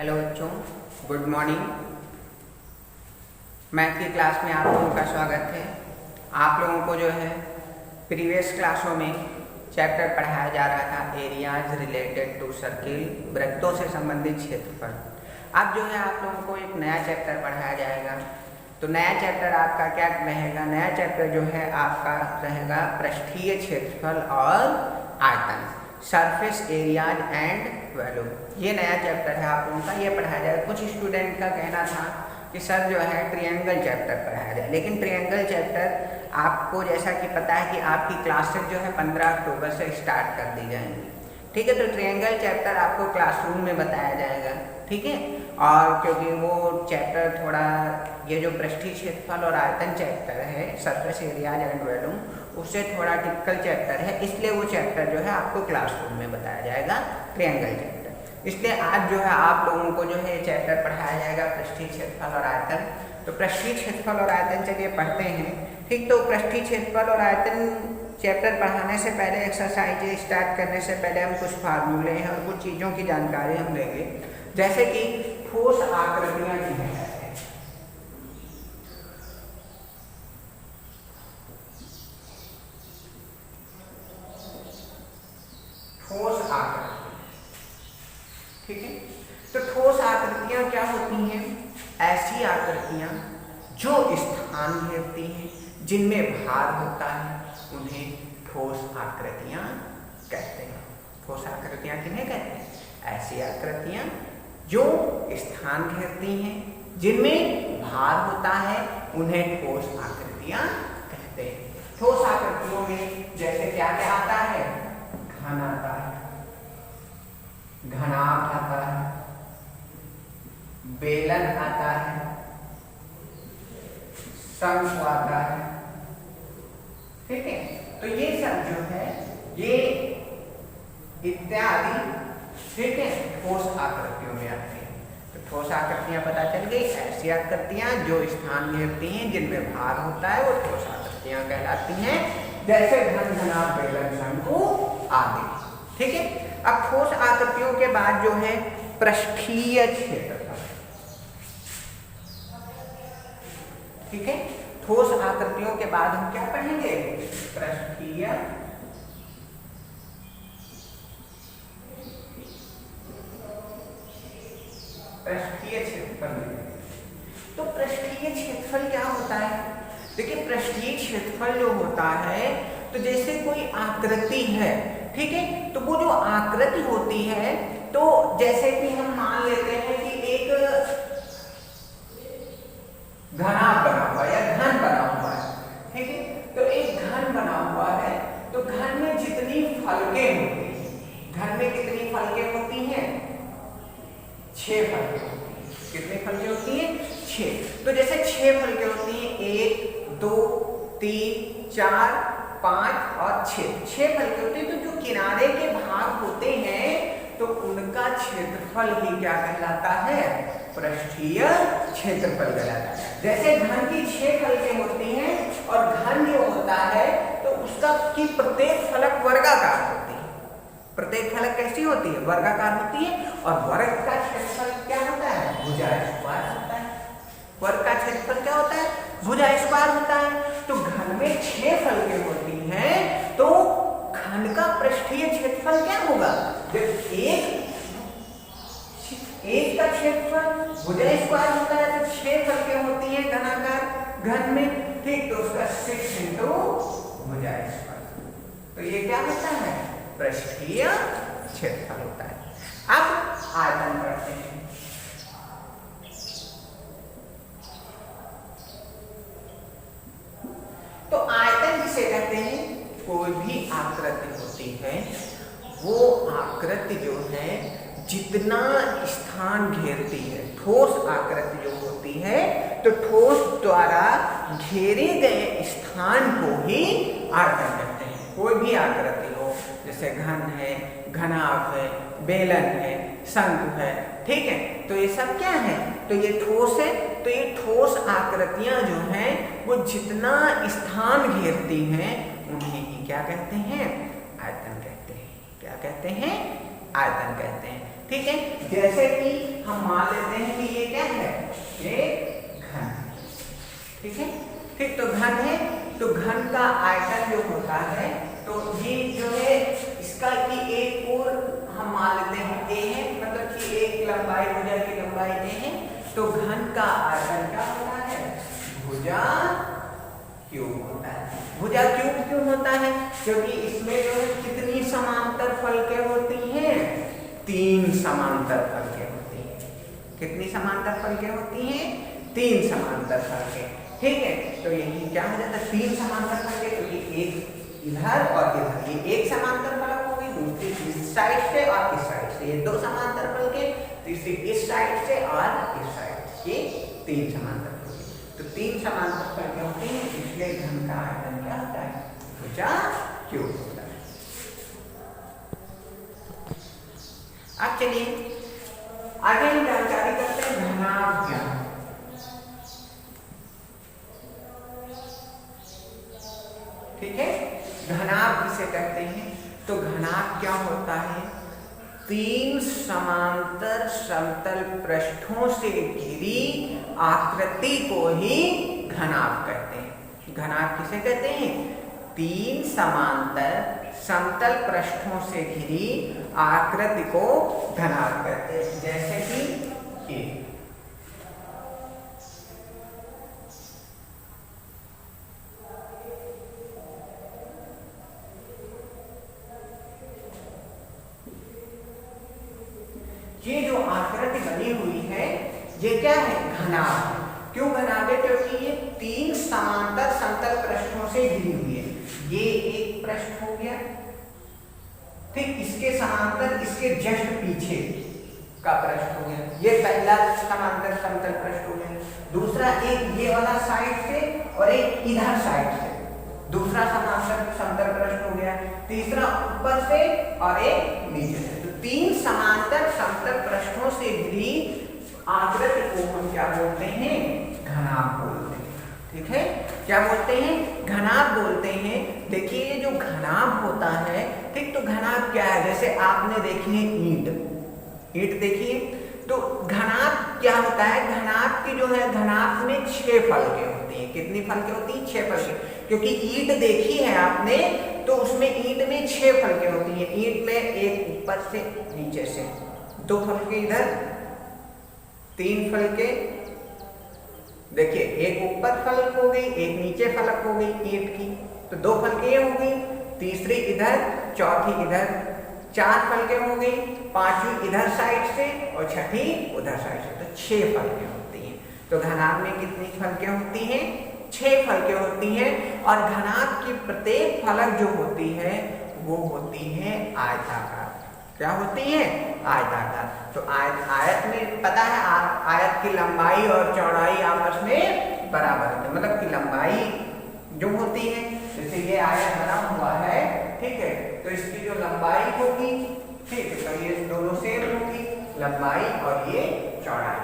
Hello बच्चों, good morning. Math की class में आप लोगों का स्वागत है। आप लोगों को जो है प्रीवियस क्लासों में चैप्टर पढ़ाया जा रहा था एरियाज रिलेटेड टू सर्किल, वृत्तों से संबंधित क्षेत्रफल। अब जो है आप लोगों को एक नया चैप्टर पढ़ाया जाएगा। तो नया चैप्टर आपका क्या रहेगा? नया चैप्टर जो है आपका रहेगा पृष्ठीय क्षेत्रफल और आयतन, सरफेस एरियाज एंड वैल्यू। ये नया चैप्टर है आप लोगों का, ये पढ़ाया जाएगा। कुछ स्टूडेंट का कहना था कि सर जो है ट्रायंगल चैप्टर पढ़ाया जाए, लेकिन ट्रायंगल चैप्टर आपको जैसा कि पता है कि आपकी क्लासेस जो है 15 अक्टूबर से स्टार्ट कर दी जाएंगी। ठीक है, तो ट्रायंगल चैप्टर आपको क्लासरूम में बताया जाएगा। ठीक है, और क्योंकि वो चैप्टर थोड़ा, ये जो पृष्ठीय क्षेत्रफल और आयतन चैप्टर है सरफेस एरियाज एंड वॉल्यूम, उससे थोड़ा टिपिकल चैप्टर है, इसलिए वो चैप्टर जो है आपको क्लासरूम में बताया जाएगा, ट्रायंगल चैप्टर। इसलिए आज जो है आप लोगों को जो है ये चैप्टर पढ़ाया जाएगा पृष्ठीय क्षेत्रफल और आयतन। तो पृष्ठीय क्षेत्रफल और आयतन चलिए पढ़ते हैं। ठीक, तो पृष्ठीय क्षेत्रफल और आयतन चैप्टर पढ़ाने से पहले, एक्सरसाइज स्टार्ट करने से पहले हम कुछ फार्मूले हैं और कुछ चीज़ों की जानकारी हम लेंगे, जैसे कि ठोस आकृतियां की हैं। ठोस आकृति, ठीक है, तो ठोस आकृतियां क्या होती हैं? ऐसी आकृतियां जो स्थान घेरती हैं, जिनमें भार होता है, उन्हें ठोस आकृतियां कहते हैं। ठोस आकृतियां किन्हें कहते हैं? ऐसी आकृतियां जो स्थान घेरती हैं, जिनमें भार होता है, उन्हें ठोस आकृतियां कहते हैं। ठोस आकृतियों में जैसे क्या क्या आता है? घन आता है, घनाभ आता है, बेलन आता है, शंकु आता है। ठीक है, तो ये सब जो है ये इत्यादि, ठीक है, ठोस आकृतियों में आते हैं। तो ठोस आकृतियां पता चल गई। ऐसी आकृतियां जो स्थान घेरती हैं, जिनमें भार होता है, वो ठोस आकृतियां कहलाती हैं, जैसे घन, घनाभ, बेलन, शंकु आदि। ठीक है, अब ठोस आकृतियों के बाद जो है पृष्ठीय क्षेत्रफल। ठीक है, ठोस आकृतियों के बाद हम क्या पढ़ेंगे? पृष्ठीय क्षेत्रफल। तो पृष्ठीय क्षेत्रफल क्या होता है? देखिए, पृष्ठीय क्षेत्रफल जो होता है, तो जैसे कोई आकृति है, ठीक है, तो वो जो आकृति होती है, तो जैसे कि हम मान लेते हैं कि एक घनाभ बना हुआ है या घन बना हुआ है। ठीक है, तो एक घन बना हुआ है, तो घन में जितनी फलकें होती हैं, घन में कितनी फलकें होती हैं? 6 फलकें होती हैं। कितनी फलकें होती हैं? 6। तो जैसे 6 फलकें होती हैं, 1 2 3 4 5 और 6 फलकें होती हैं। तो जो किनारे के भाग होते हैं, तो उनका क्षेत्रफल ही क्या कहलाता है? पृष्ठीय क्षेत्रफल कहलाता है। जैसे घन की 6 फलकें होती हैं, और घन जो होता है तो उसका की प्रत्येक फलक वर्गाकार होती है। प्रत्येक फलक कैसी होती है? वर्गाकार होती है। और वर्ग का क्षेत्रफल क्या होता है? भुजा स्क्वायर होता है। वर्ग का क्षेत्रफल क्या होता है? भुजा स्क्वायर होता है। तो घन में 6 फलकें होती हैं, तो घन का पृष्ठीय क्षेत्रफल क्या होगा? जब एक का क्षेत्रफल भुजा स्क्वायर होता है, तो 6 फलकें होती हैं घनाकार घन में, ठीक, तो उसका 6 इंटू भुजा स्क्वायर। तो ये क्या होता है? पृष्ठीय क्षेत्रफल होता है। अब आयतन पढ़ते हैं। तो आयतन जिसे कहते हैं, कोई भी आकृति होती है, वो आकृति जो है जितना स्थान घेरती है, ठोस आकृति जो होती है, तो ठोस द्वारा घेरे गए स्थान को ही आयतन कहते हैं। कोई भी आकृति हो, जैसे घन है, घनाभ है, बेलन है, शंकु है, ठीक है, तो ये सब क्या है? तो ये ठोस है। तो ये ठोस आकृतियां जो हैं, वो जितना स्थान घेरती हैं, उन्हें ही क्या कहते हैं? आयतन कहते हैं। क्या कहते हैं? आयतन कहते हैं। ठीक है, जैसे कि हम मान लेते हैं कि ये क्या है, ये घन, ठीक है, ठीक, तो घन है, तो घन का आयतन जो होता है, तो ये जो है इसका की एक ओर हम मान लेते हैं a है, मतलब कि एक लंबाई भुजा की लंबाई a है, तो घन का आयतन क्या होता है, भुजा क्यूब होता है। भुजा क्यूब क्यों होता है, क्योंकि इसमें जो है कितनी समांतर फलकें होती हैं, 3 समांतर फलकें होती हैं। कितनी समांतर फलकें होती हैं, 3 समांतर फलकें, ठीक है, तो यही क्या हो जाता है, 3 समांतर फलकें, तो ये एक इधर और इधर, ये एक समांतर फलक होगी, दूसरी इस साइड से और इस साइड से, ये 2 समांतर फलकें, तीसरी इस साइड से और इस साइड से, ये 3 समांतर फलकें, तो 3 समांतर फलकें होती हैं, इसलिए घन का आयतन क्या होता है, भुजा क्यूब होता है। अब चलिए आगे हम जानकारी करते हैं घनाभ ज्ञान। ठीक है, घनाभ किसे कहते हैं, तो घनाभ क्या होता है, 3 समांतर समतल पृष्ठों से घिरी आकृति को ही घनाभ कहते हैं। घनाभ किसे कहते हैं, 3 समांतर समतल पृष्ठों से घिरी आकृति को घनाभ कहते हैं, जैसे कि ये जो आकृति बनी हुई है, ये क्या है, घनाभ। क्यों घनाभ है, क्योंकि ये 3 समांतर समतल पृष्ठों से घिरी हुई है। ये एक पृष्ठ हो गया, ठीक, इसके समांतर इसके जस्ट पीछे का पृष्ठ हो गया, ये पहला समांतर समतल पृष्ठ हो गया। दूसरा एक ये वाला साइड से और एक इधर साइड से दूसरा समांतर समतल पृष्ठ हो गया। तीसरा ऊपर से और एक नीचे से, 3 समांतर समतल पृष्ठों से घिरी आकृति को हम क्या बोलते हैं, घनाभ बोलते हैं। ठीक है, क्या बोलते हैं, घनाभ बोलते हैं। देखिए ये जो घनाभ होता है, ठीक, तो घनाभ क्या है, जैसे आपने देखी है ईंट देखिए, तो घनाभ क्या होता है, घनाभ की जो है, घनाभ में 6 फलकें होती हैं। कितनी फलकें होती हैं, 6 फलकें, क्योंकि ईंट देखी है आपने, तो उसमें ईंट में 6 फलकें होती हैं। ईंट में एक ऊपर से नीचे से, 2 फलकें इधर, 3 फलकें, देखिए एक ऊपर फलक हो गई, एक नीचे फलक हो गई ईंट की, तो 2 फलकें हो गई, तीसरी इधर, चौथी इधर, 4 फलकें हो गई, 5वीं इधर साइड से और 6ठी उधर साइड से, तो 6 फलकें होती हैं। तो घनाभ में कितनी फलकें होती हैं, 6 फलकें होती हैं। और घनाभ की प्रत्येक फलक जो होती है वो होती है आयताकार। क्या होती है, आयताकार। तो आयत में पता है, आयत की लंबाई और चौड़ाई आपस में बराबर होती है, मतलब कि लंबाई जो होती है, जैसे ये आयत बना हुआ है, ठीक है, तो इसकी जो लंबाई होगी, ठीक है, तो ये दोनों सेम होगी, लंबाई और ये चौड़ाई,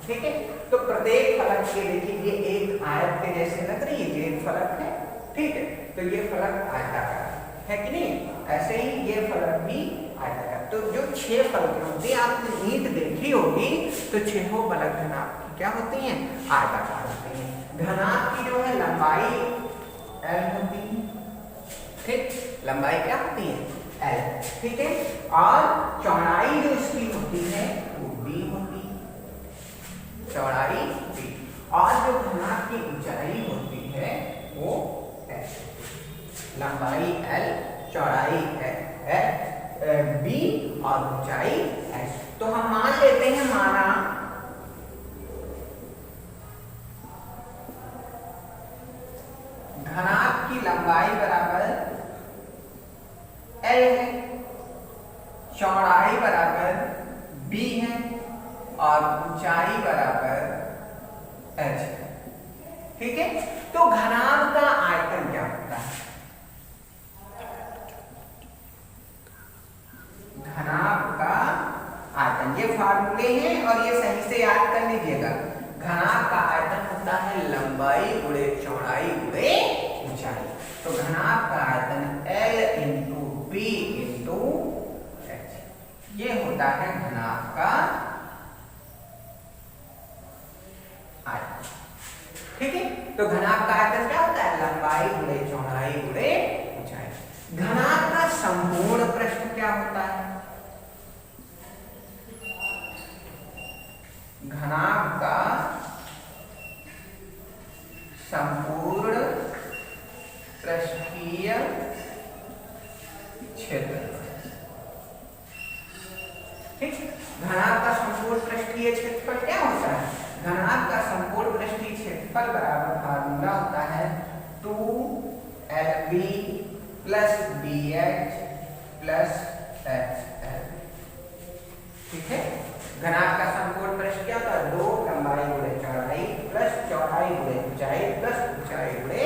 ठीक है। तो प्रत्येक फलक के देखिए ये एक आयत के जैसे लग रही है, ये एक फलक है, ठीक है, तो ये फलक आयताकार है कि नहीं, ऐसे ही ये फलक भी आयताकार। तो जो 6 फलकें होती हैं, आपने ईंट देखी होगी, तो 6 फलक घनाभ की क्या होती हैं, आयताकार होती हैं। घनाभ की जो है लंबाई L होती है, ठीक, लंबाई क्या होती है, L, ठीक है, और चौड़ाई जो इसकी होती है वो B होती है, चौड़ाई B, और जो घनाभ की ऊंचाई होती है वो S, लंबाई L, चौड़ाई B और ऊंचाई S। तो हम मान लेते हैं, माना घनाभ की लंबाई बराबर L है, चौड़ाई बराबर B है और ऊंचाई बराबर H है, ठीक है। तो घनाभ का आयतन क्या होता है, घनाभ का आयतन, ये फार्मूले हैं और ये सही से याद कर लीजिएगा। घनाभ का आयतन होता है लंबाई गुणे चौड़ाई गुणे ऊंचाई। तो घनाभ का आयतन L × B × H, ये होता है घनाभ का आयतन। ठीक है, तो घनाभ का आयतन क्या होता है? लंबाई गुणे चौड़ाई गुणे ऊंचाई। घनाभ का संपूर्ण पृष्ठ क्या होता है? घनाभ का संपूर्ण पृष्ठीय क्षेत्रफल। ठीक, घनाभ का संपूर्ण पृष्ठीय क्षेत्रफल क्या होता है? घनाभ का संपूर्ण पृष्ठीय क्षेत्रफल बराबर फार्मूला होता है 2LB plus BH plus HL। ठीक है, घनाभ का संपूर्ण पृष्ठ क्या होता है? 2 लंबाई गुणे चौड़ाई प्लस चौड़ाई गुणे ऊंचाई प्लस ऊंचाई गुणे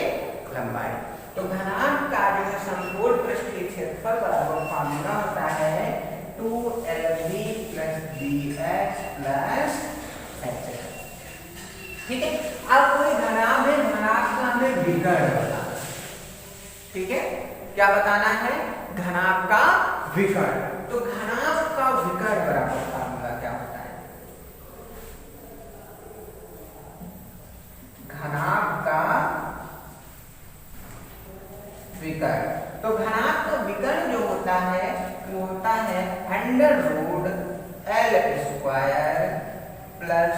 लंबाई। तो घनाभ का जो है संपूर्ण पृष्ठीय क्षेत्रफल बराबर फार्मूला होता है 2LB plus BH plus HL। ठीक है, अब कोई घनाभ है, घनाभ का हमें विकर्ण बताना। ठीक है, क्या बताना है? घनाभ का विकर्ण। तो घनाभ का विकर्ण बराबर फार्मूला क्या होता है? घनाभ का विकर्ण। तो घनाभ का विकर्ण जो होता है वो होता है √L square plus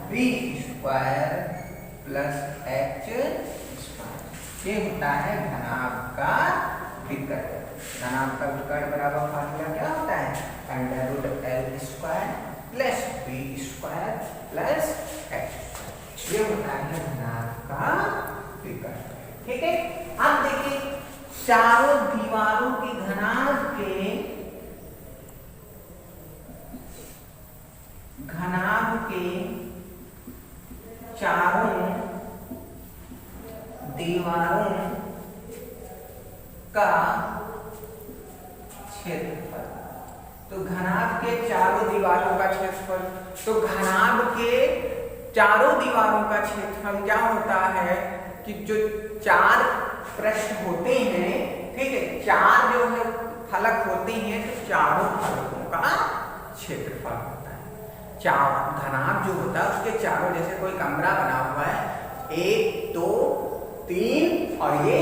B square plus H square. ये होता है घनाभ का विकर्ण। घनाभ का विकर्ण बराबर फार्मूला क्या होता है? √L square plus B square plus H square. ये होता है घनाभ का विकर्ण। ठीक है, अब देखिए चारों दीवारों की घनाभ के चारों दीवारों का क्षेत्रफल। तो घनाभ के चारों दीवारों का क्षेत्रफल, तो घनाभ के चारों दीवारों का क्षेत्रफल क्या होता है कि जो चार पृष्ठ होते हैं, ठीक है, चार जो है फलक होते हैं, तो चारों फलकों का क्षेत्रफल होता है। चार घनाभ जो होता है उसके चारों, जैसे कोई कमरा बना हुआ है, 1 2 3 और ये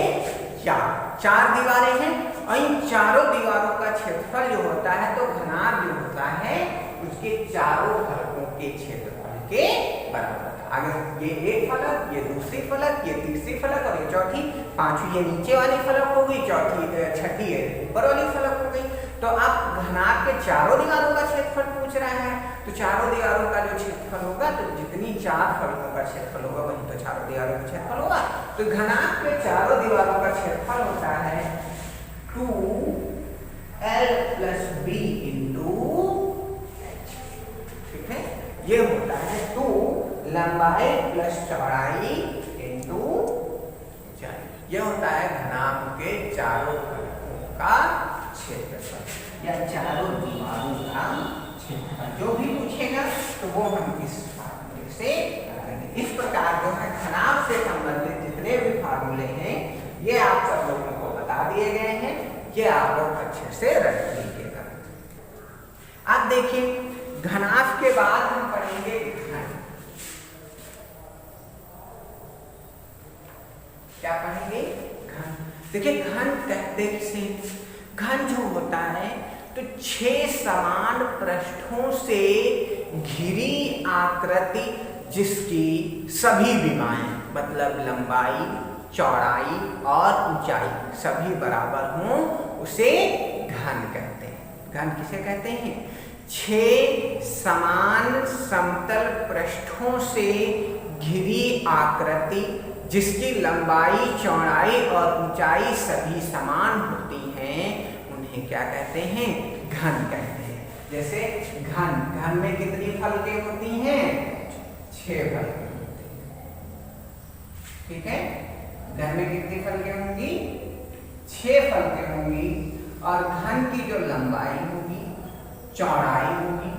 चार दीवारें हैं, और इन चारों दीवारों का क्षेत्रफल जो होता है, तो घनाभ जो होता है उसके चारों फलकों के क्षेत्रफल के बराबर। आगे ये एक फलक, ये दूसरी फलक, ये तीसरी फलक और ये चौथी, पांचवी ये नीचे वाली फलक हो गई, छठी ये ऊपर वाली फलक हो गई। तो आप घनाभ के चारों दीवारों का क्षेत्रफल पूछ रहा है, तो चारों दीवारों का जो क्षेत्रफल होगा, तो जितनी चार फलकों का क्षेत्रफल होगा वही तो चारों दीवारों का क्षेत्रफल होगा। तो घनाभ के चारों दीवारों का क्षेत्रफल होता है 2L plus B into H। ठीक है, ये होता है 2 लंबाई प्लस चौड़ाई इंटू ऊंचाई। यह होता है घनाभ के चारों फलकों का क्षेत्रफल या चारों दीवारों का क्षेत्रफल। जो भी पूछेगा तो वो हम इस फार्मूले से करेंगे। इस प्रकार जो है घनाभ से संबंधित जितने भी फार्मूले हैं ये आप सब लोगों को बता दिए गए हैं, ये आप लोग अच्छे से रख लीजिएगा। अब देखिए घनाभ के बाद हम पढ़ेंगे घन। क्या पढ़ेंगे? घन। देखिए घन कहते से, घन जो होता है तो 6 समान पृष्ठों से घिरी आकृति जिसकी सभी विमाएं मतलब लंबाई, चौड़ाई और ऊंचाई सभी बराबर हों उसे घन कहते हैं। घन किसे कहते हैं? 6 समान समतल पृष्ठों से घिरी आकृति जिसकी लंबाई, चौड़ाई और ऊंचाई सभी समान होती हैं उन्हें क्या कहते हैं? घन कहते हैं। जैसे घन में कितनी फलकें होती हैं? 6 फलकें होती हैं। ठीक है, घन में कितनी फलकें होंगी? 6 फलकें होंगी। और घन की जो लंबाई होगी, चौड़ाई होगी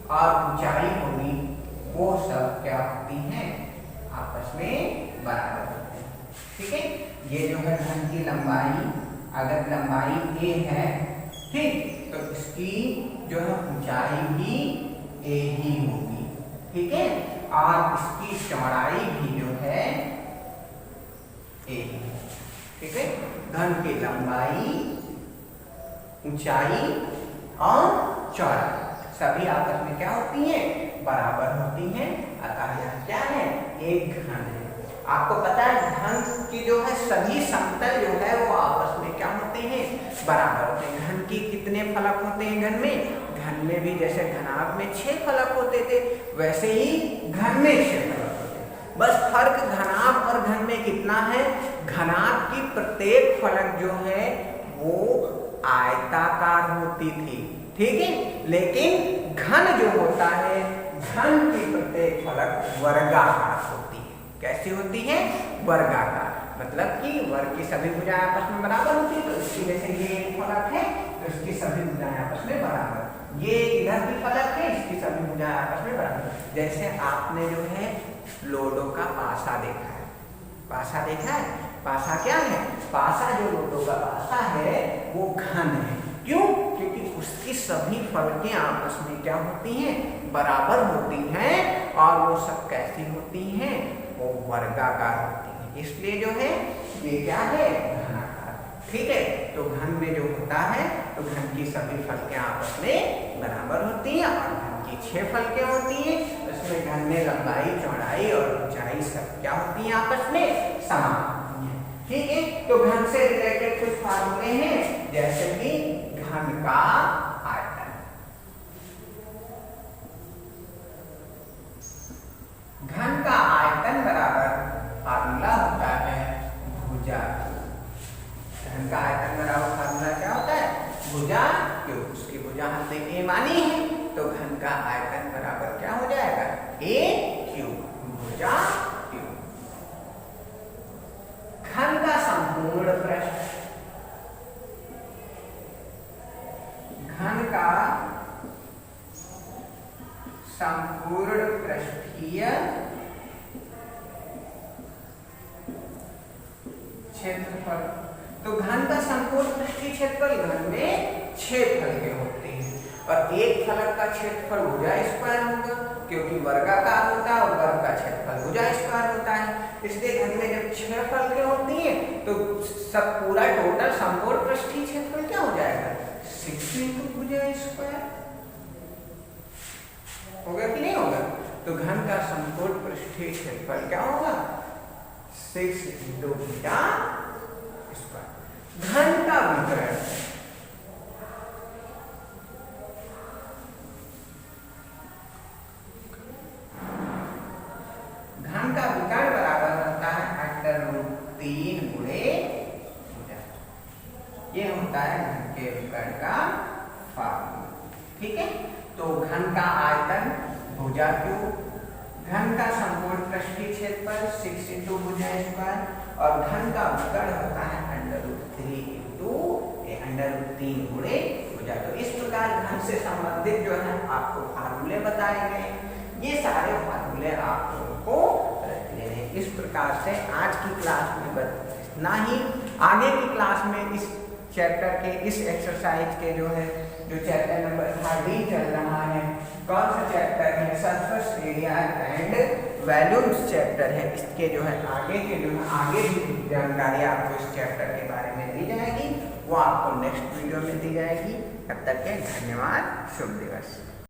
और ऊंचाई होगी वो सब क्या होती हैं? आपस में बराबर होते हैं। ठीक है, ये जो है घन की लंबाई, अगर लंबाई a है, ठीक, तो इसकी जो है ऊंचाई भी ए ही होगी, ठीक है, और इसकी चौड़ाई भी जो है ए, ठीक है। घन की लंबाई, ऊंचाई और चौड़ाई सभी आपस में क्या होती हैं, बराबर होती हैं, अतः यह क्या है, एक घन है। आपको पता है घन की जो है सभी समतल जो है वो आपस में क्या होते हैं, बराबर होते हैं। घन की कितने फलक होते हैं घन में भी जैसे घनाभ में 6 फलक होते थे, वैसे ही घन में 6 फलक होते हैं। बस फर्क घनाभ और घन में कितना है, घनाभ की प्रत्येक फलक जो है वो आयताकार होती थी, ठीक है, लेकिन घन जो होता है, घन की प्रत्येक फलक वर्गाकार होती है। कैसी होती है, वर्गाकार, मतलब कि वर्ग की सभी भुजाएं आपस में बराबर होती है, तो इसकी वजह से ये फलक है तो इसकी सभी भुजाएं आपस में बराबर, ये इधर की फलक है, इसकी सभी भुजाएं आपस में बराबर। जैसे आपने जो है लोडो का पासा देखा है, पासा देखा है, पासा क्या है, पासा जो लोडो का पासा है वो घन है, क्यों, क्योंकि उसकी सभी फलकें आपस में क्या होती हैं, बराबर होती हैं, और वो सब कैसी होती हैं, वो वर्गाकार होती है, इसलिए जो है ये क्या है, घनाकार, ठीक है। तो घन में जो होता है तो घन की सभी फलकें आपस में बराबर होती हैं, और घन की 6 फलकें होती हैं, उसमें घन में लंबाई, चौड़ाई और ऊंचाई सब क्या होती हैं, आपस में समान होती हैं, ठीक है। तो घन से रिलेटेड कुछ फार्मूले हैं, जैसे कि घन का आयतन, घन का आयतन बराबर फार्मूला होता है भुजा, घन का आयतन बराबर फार्मूला क्या होता है, भुजा, क्यों, उसकी भुजा हमने ए मानी है, तो घन का आयतन बराबर क्या हो जाएगा, ए क्यूब, भुजा क्यूब। घन का संपूर्ण पृष्ठ, घन का संपूर्ण पृष्ठीय क्षेत्रफल, तो घन का संपूर्ण पृष्ठीय क्षेत्रफल, घन में 6 फलकें होती हैं, और एक फलक का क्षेत्रफल भुजा स्क्वायर होगा, क्योंकि वर्गाकार होता है और वर्ग का क्षेत्रफल भुजा स्क्वायर होता है, इसलिए घन में जब 6 फलकें होती हैं तो सब पूरा टोटल संपूर्ण पृष्ठीय क्षेत्रफल क्या हो जाएगा, 6 × भुजा स्क्वायर, होगा कि नहीं होगा। तो घन का संपूर्ण पृष्ठीय क्षेत्रफल क्या होगा, 6 × भुजा स्क्वायर। घन का विकर्ण, घन का विकर्ण बराबर होता है √3 गुणे भुजा, ये होता है घन के विकर्ण का फार्मूला, ठीक है। तो घन का आयतन भुजा क्यूब, घन का संपूर्ण पृष्ठीय क्षेत्रफल 6 × भुजा स्क्वायर, और घन का विकर्ण होता है √3 गुणे भुजा। तो इस प्रकार घन से संबंधित जो है आपको फार्मूले बताए गए, ये सारे फार्मूले आप लोगों को रख लेने हैं। इस प्रकार से आज की क्लास में बस इतना ही, आगे की क्लास में इस चैप्टर के, इस एक्सरसाइज के जो है, जो चैप्टर नंबर 13 चल रहा है, कौन सा चैप्टर है, surface area and volumes chapter है, इसके जो है आगे के जो है आगे भी जानकारी आपको इस चैप्टर के बारे में दी जाएगी, वो आपको नेक्स्ट वीडियो में दी जाएगी। तब तक के धन्यवाद, शुभ दिवस।